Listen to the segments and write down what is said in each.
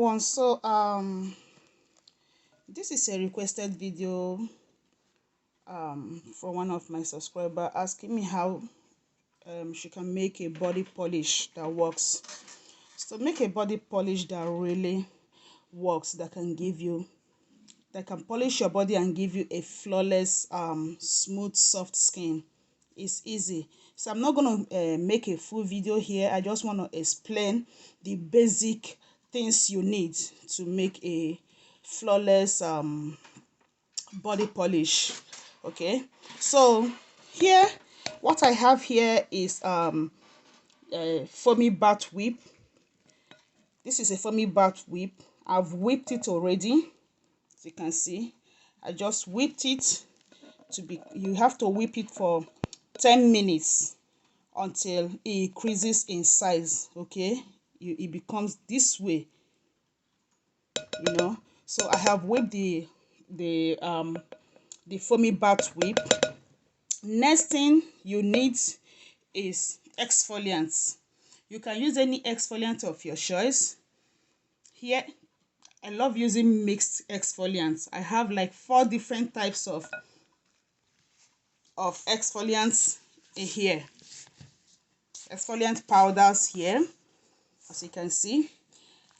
everyone. So this is a requested video from one of my subscribers asking me how she can make a body polish that works. So make a body polish that really works, that can polish your body and give you a flawless smooth soft skin. It's easy. So I'm not going to make a full video here. I just want to explain the basic things you need to make a flawless body polish. Okay, so here what I have here is foamy bath whip. This is a foamy bath whip. I've whipped it already. As you can see, I just whipped it you have to whip it for 10 minutes until it increases in size. Okay, it becomes this way, so I have whipped the foamy bath whip. Next thing you need is exfoliants. You can use any exfoliant of your choice. Here I love using mixed exfoliants. I have like 4 different types of exfoliants in here. Exfoliant powders here. As you can see,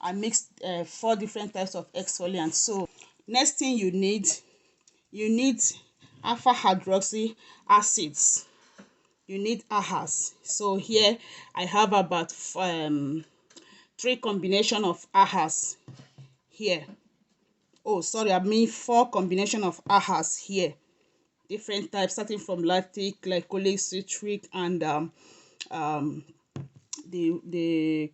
I mixed 4 different types of exfoliants. So next thing you need alpha hydroxy acids. You need AHAs. So here I have about 3 combination of AHAs here. Oh, sorry, I mean 4 combination of AHAs here. Different types, starting from lactic, glycolic, citric, and the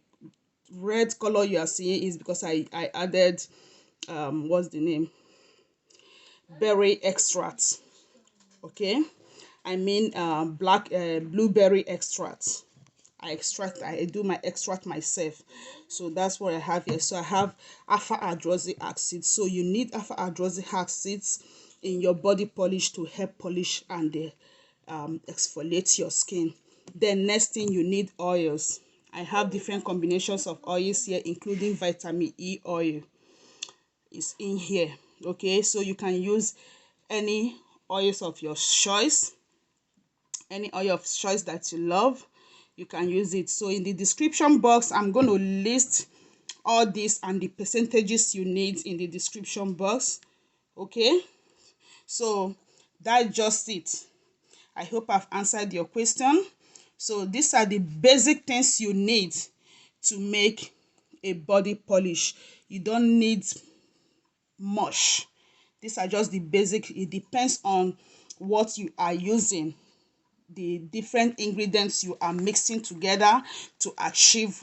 red color you are seeing is because I added what's the name, berry extract. Okay, I mean blueberry extract. I do my extract myself. So that's what I have here. So I have alpha hydroxy acid. So you need alpha hydroxy acids in your body polish to help polish and exfoliate your skin. Then next thing you need oils. I have different combinations of oils here, including vitamin E oil is in here. Okay, so you can use any oils of your choice, any oil of choice that you love, you can use it. So in the description box, I'm going to list all this and the percentages you need in the description box. Okay, so that's just it. I hope I've answered your question. So these are the basic things you need to make a body polish. You don't need much. These are just the basic. It depends on what you are using, the different ingredients you are mixing together to achieve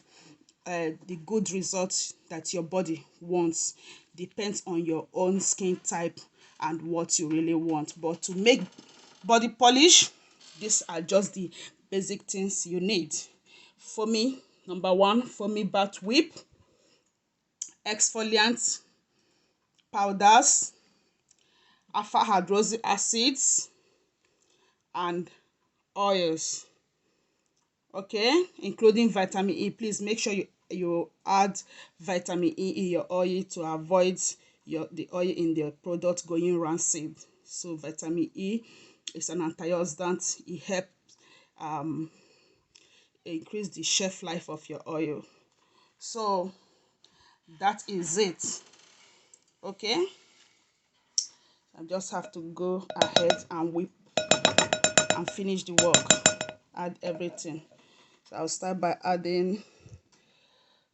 the good results that your body wants. Depends on your own skin type and what you really want. But to make body polish, these are just the basic things you need. For me, number 1, foamy bath whip, exfoliant powders, alpha hydroxy acids, and oils. Okay, including vitamin E. Please make sure you add vitamin E in your oil to avoid the oil in the product going rancid. So vitamin E is an antioxidant. It helps increase the shelf life of your oil. So that is it. Okay, I just have to go ahead and whip and finish the work. Add everything. So I'll start by adding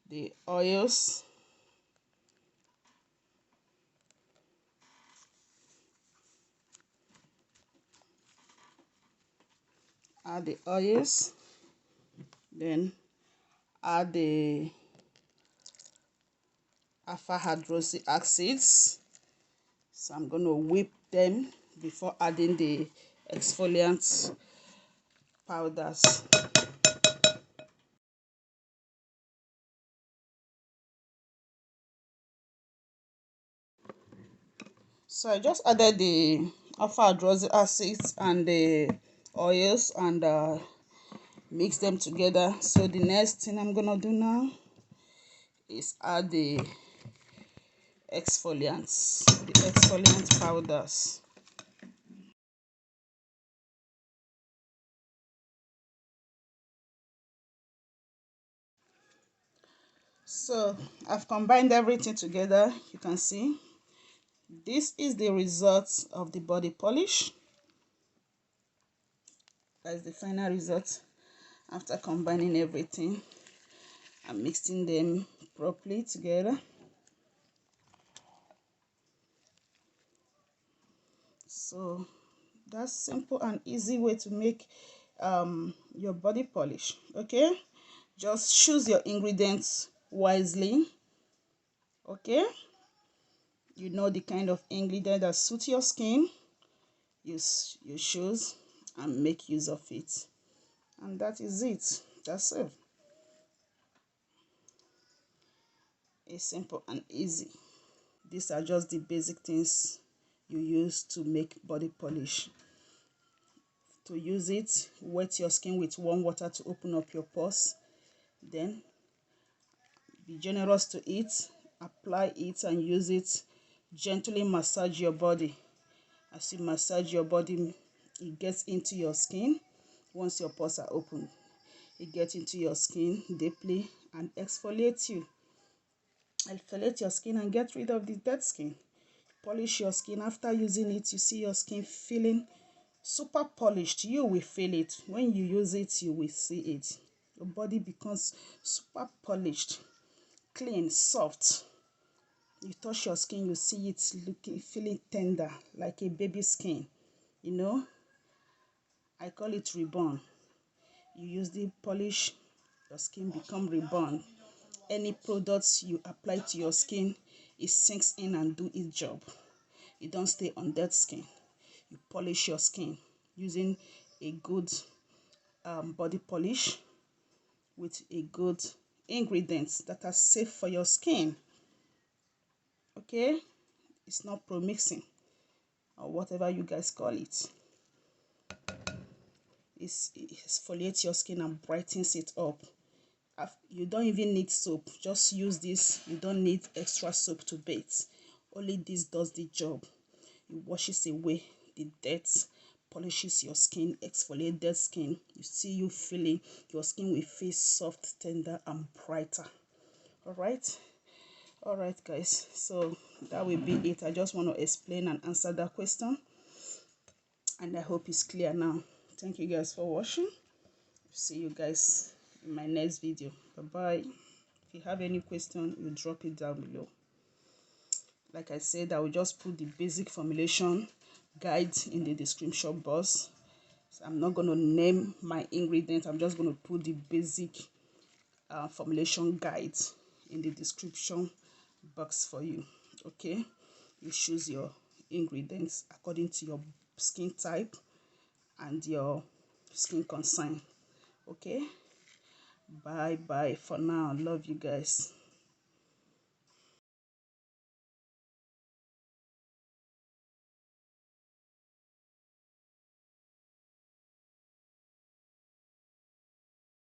the oils. Add the oils, then add the alpha hydroxy acids. So I'm going to whip them before adding the exfoliant powders. So I just added the alpha hydroxy acids and the oils and mix them together. So the next thing I'm gonna do now is add the exfoliants, the exfoliant powders. So I've combined everything together. You can see this is the result of the body polish. That's the final result after combining everything and mixing them properly together. So that's simple and easy way to make your body polish. Okay, just choose your ingredients wisely. Okay, you know the kind of ingredient that suits your skin, you choose and make use of it, and that is it. That's it. It's simple and easy. These are just the basic things you use to make body polish. To use it, wet your skin with warm water to open up your pores, then be generous to it, apply it and use it. Gently massage your body. As you massage your body, it gets into your skin. Once your pores are open, it gets into your skin deeply and exfoliate you. Exfoliate your skin and get rid of the dead skin. Polish your skin. After using it, you see your skin feeling super polished. You will feel it. When you use it, you will see it. Your body becomes super polished, clean, soft. You touch your skin, you see it looking, feeling tender, like a baby skin. You know, I call it reborn. You use the polish, your skin become reborn. Any products you apply to your skin, it sinks in and do its job. You don't stay on dead skin. You polish your skin using a good body polish with a good ingredients that are safe for your skin. Okay, it's not pro-mixing or whatever you guys call it. It exfoliates your skin and brightens it up. You don't even need soap. Just use this. You don't need extra soap to bathe. Only this does the job. It washes away the dirt, polishes your skin, exfoliates dead skin. You see you feeling your skin will feel soft, tender and brighter. All right guys, so that will be it. I just want to explain and answer that question, and I hope it's clear now. Thank you guys for watching. See you guys in my next video. Bye bye. If you have any question, you drop it down below. Like I said, I will just put the basic formulation guide in the description box. So I'm not going to name my ingredients. I'm just going to put the basic formulation guide in the description box for you. Okay, you choose your ingredients according to your skin type and your skin concern. Okay, bye bye for now. Love you guys.